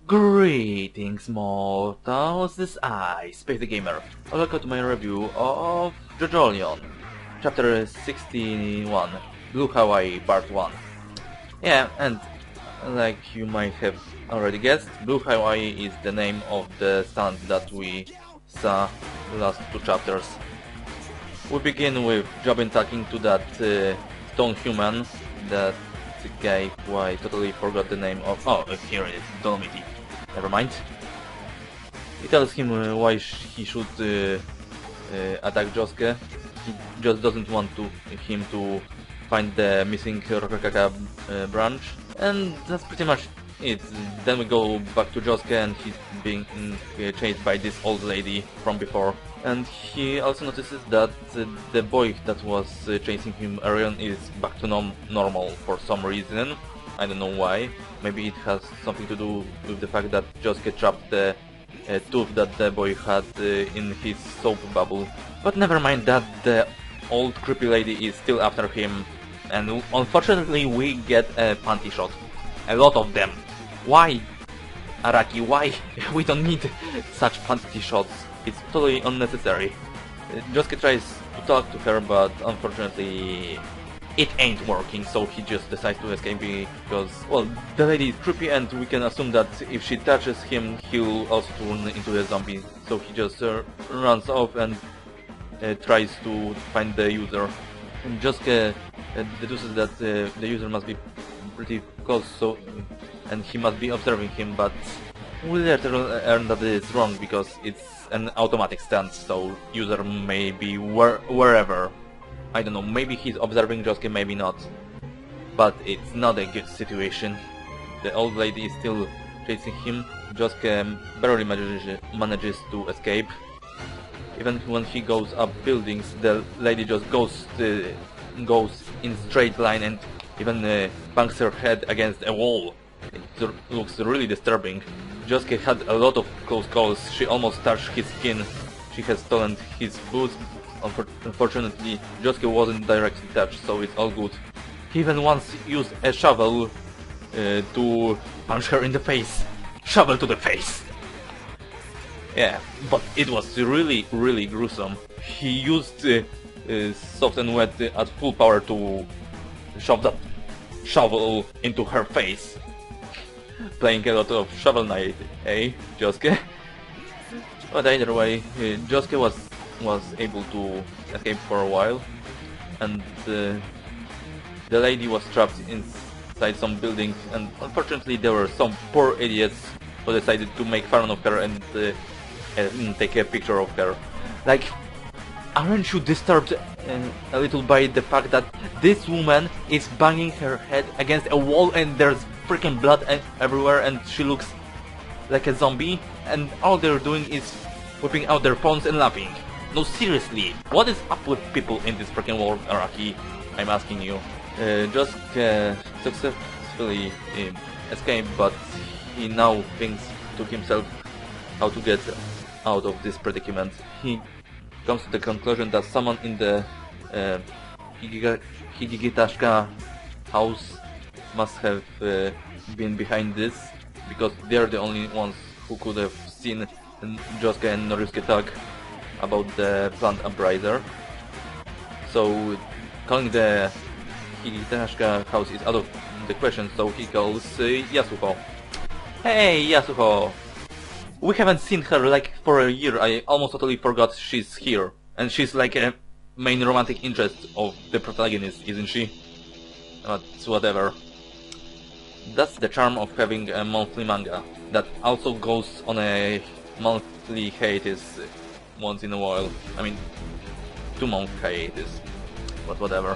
Greetings mortals, this is I, Space the Gamer. Welcome to my review of JoJolion, Chapter 61, Blue Hawaii Part 1. Yeah, and like you might have already guessed, Blue Hawaii is the name of the stunt that we saw the last two chapters. We begin with Jobin talking to that stone human, that guy who I totally forgot the name of. Oh, here it is, Dolomiti. Never mind. He tells him why he should attack Josuke. He just doesn't want him to find the missing Rokakaka branch. And that's pretty much it. Then we go back to Josuke and he's being chased by this old lady from before. And he also notices that the boy that was chasing him, Arion, is back to normal for some reason. I don't know why. Maybe it has something to do with the fact that Josuke trapped the tooth that the boy had in his soap bubble. But never mind that, the old creepy lady is still after him. And unfortunately we get a panty shot. A lot of them. Why? Araki, why? We don't need such panty shots. It's totally unnecessary. Josuke tries to talk to her, but unfortunately it ain't working, so he just decides to escape because, well, the lady is creepy and we can assume that if she touches him, he'll also turn into a zombie. So he just runs off and tries to find the user. And Josuke deduces that the user must be pretty close, so and he must be observing him, but we later learn that it is wrong because it's an automatic stance, so user may be wherever. I don't know, maybe he's observing Josuke, maybe not. But it's not a good situation. The old lady is still chasing him. Josuke barely manages to escape. Even when he goes up buildings, the lady just goes in straight line and even bangs her head against a wall. It looks really disturbing. Josuke had a lot of close calls. She almost touched his skin. She has stolen his boots. Unfortunately, Josuke wasn't directly touched, so it's all good. He even once used a shovel to punch her in the face. Shovel to the face! Yeah, but it was really, really gruesome. He used soft and wet at full power to shove that shovel into her face. Playing a lot of Shovel Knight, eh, Josuke? But either way, Josuke was able to escape for a while, and the lady was trapped inside some buildings, and unfortunately there were some poor idiots who decided to make fun of her and take a picture of her. Like, aren't you disturbed a little by the fact that this woman is banging her head against a wall and there's freaking blood everywhere and she looks like a zombie, and all they're doing is whipping out their phones and laughing? No, seriously, what is up with people in this freaking world, Araki? I'm asking you. Just successfully escaped, but he now thinks to himself how to get out of this predicament. He comes to the conclusion that someone in the Higigitashka house must have been behind this, because they're the only ones who could have seen Josuke and Norisuke talk about the plant uprising. So calling the Higigitashka house is out of the question, so he calls Yasuho. Hey Yasuho! We haven't seen her like for a year. I almost totally forgot she's here. And she's like a main romantic interest of the protagonist, isn't she? But whatever. That's the charm of having a monthly manga that also goes on a monthly hiatus once in a while. I mean, 2-month hiatus, but whatever.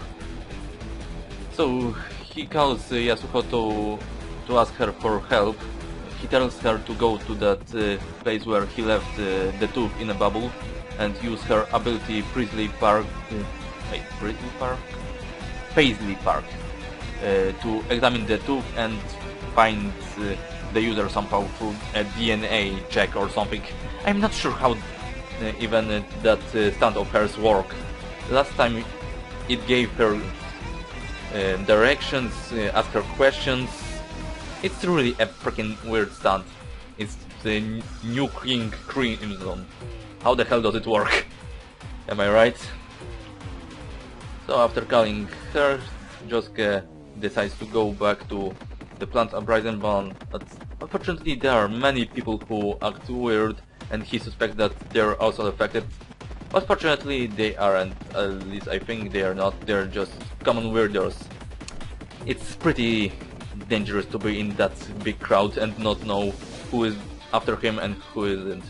So he calls Yasuho to ask her for help. He tells her to go to that place where he left the tooth in a bubble and use her ability Paisley Park to examine the tooth and find the user somehow through a DNA check or something. I'm not sure how even that stunt of hers worked. Last time it gave her directions, asked her questions. It's really a freaking weird stunt. It's the new King Crimson. How the hell does it work? Am I right? So after calling her, Josuke decides to go back to the plant uprising ban, but unfortunately there are many people who act weird and he suspects that they're also affected. But fortunately they aren't, at least I think they are not, they're just common weirdos. It's pretty dangerous to be in that big crowd and not know who is after him and who isn't.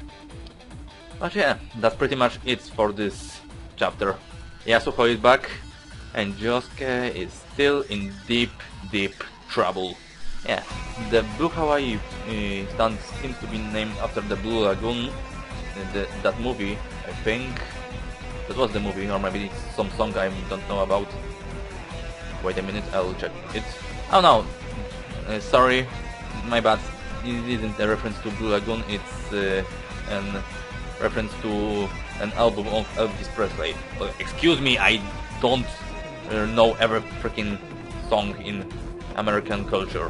But yeah, that's pretty much it for this chapter. Yasuho is back and Josuke is still in deep trouble. Yeah, the Blue Hawaii stand seems to be named after the Blue Lagoon, that movie, I think. That was the movie, or maybe it's some song I don't know about. Wait a minute, I'll check it. Oh no, sorry, my bad. It isn't a reference to Blue Lagoon, it's a reference to an album of Elvis Presley. Excuse me, I don't know every freaking song in American culture.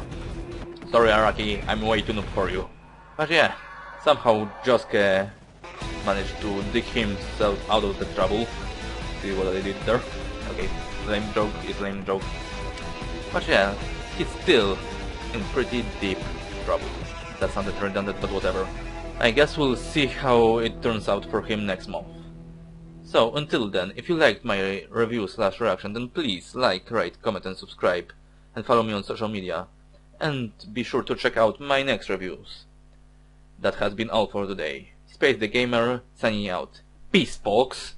Sorry Araki, I'm way too noob for you. But yeah, somehow Josuke managed to dig himself out of the trouble. See what I did there? Okay, lame joke is lame joke. But yeah, he's still in pretty deep trouble. That sounded redundant, but whatever. I guess we'll see how it turns out for him next month. So until then, if you liked my review/reaction, then please like, rate, comment and subscribe. And follow me on social media. And be sure to check out my next reviews. That has been all for today. Space the Gamer signing out. Peace, folks!